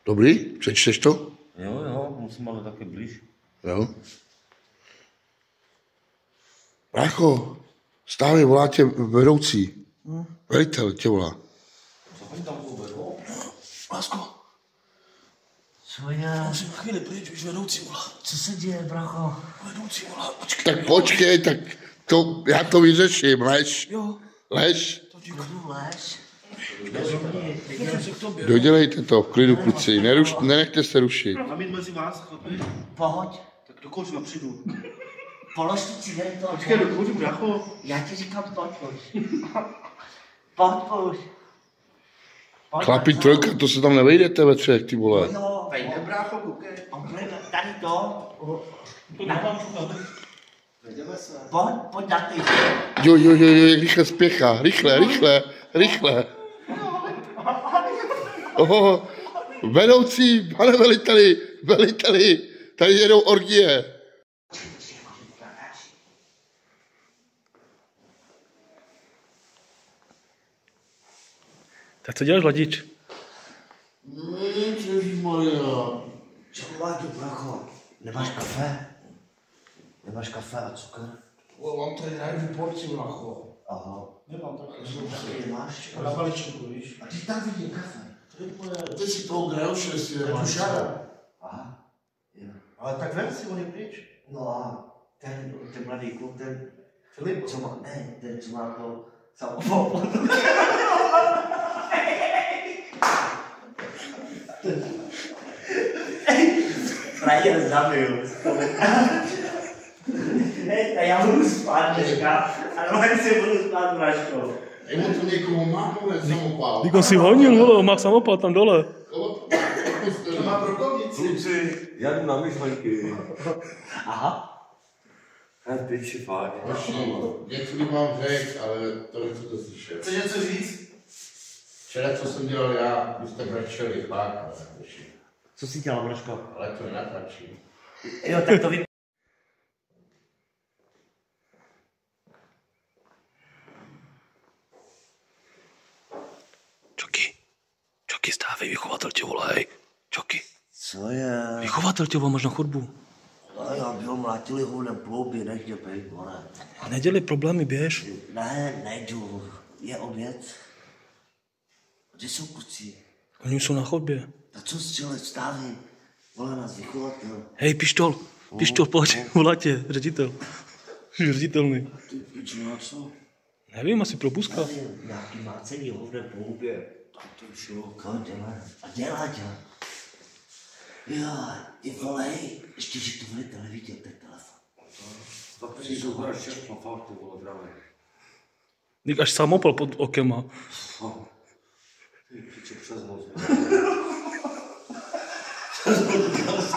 Dobrý? Přečteš to? Jo, musím ale také blíž. Jo. Brácho, stávej, volá tě vedoucí. Velitel tě volá. Co oni tam vedou? Lásko. Co je? Já musím chvíli pryč, už vedoucí volá. Co se děje, bracho? Vedoucí volá, počkej. Tak počkej, tak to, já to vyřeším, lež. Jo. Lež. Budu lež. Dodělejte to v klidu, kluci, nenechte se rušit. Mám jít mezi vás, chodí? Pojď. Tak do kouř přijdu. Polož tu cigaretu. Počkej, do kouř, brácho. Já ti říkám, pojď. Pojď. Chlapi, trojka, to se tam nevejdete ve třech, ty vole. Jo. Vejde, brácho, koukej. Tady to. Vejdeme se. Pojď na ty. Jo, rychle spěchá, rychle. Oho, vedoucí, pane veliteli, tady jedou orgie. Tak co děláš, Vladič? Nic, ježišmarja. Čokoládu, bracho. Nemáš kafe? Nemáš kafe a cukr? Mám tady najdu porci, brácho. Aha. Nemám taky. Taky nemáš? Na balíčku, víš? A ty tam vidím kafe. Ty si toho grelše si nemáš. Aha. Jo. Ale tak vem si, on je pryč. No a ten mladý kluk, ten, Filip, co má, ne, ten, co má to samopomoc. Frajer zabil. Hej, já budu spát dneska, a normálně si budu spát, Braško. Ej, to někoho má, ale samopál. Díko si honil, vole, on má samopal tam dole. To má brokovnici. kluci, já jdu na myšlenky. Aha. Hej, piči, fakt. Něco bych vám řekl, ale to nechci to slyšet. Chceš něco říct? Včera, co jsem dělal já, vy jste mračeli, fakt, ale neši. Co jsi dělal, Braško? Ale to nenatáčí. Jo, tak to vy... Čoky, stávej, vychovatel tě volá, hej. Čoky. Co je? Vychovatel tě volá, máš na chodbu. No, já by ho mlátili hovnem po obě, nech mě bejt, vole. Nedělej problémy, běž. Ne, nejdu. Je oběd. Kde jsou kluci? Oni jsou na chodbě. A co střelec, vstávej. Volá nás vychovatel. Hej, pištol, pojď, volá tě, ředitel. Jsi ředitelný. Ty piči, na co? Nevím, asi propuska. Nevím, nějaký mácení hovnem po obě. Tak to už jo. Kam dělá? A dělá. Jo, ty volej. Ještě, že to velitel neviděl, ten telefon. Tak přijdu, hra šéf, na fakt, to bylo zdravé. Dík až samopal pod okema. Ty piči, přes moc. Přes moc,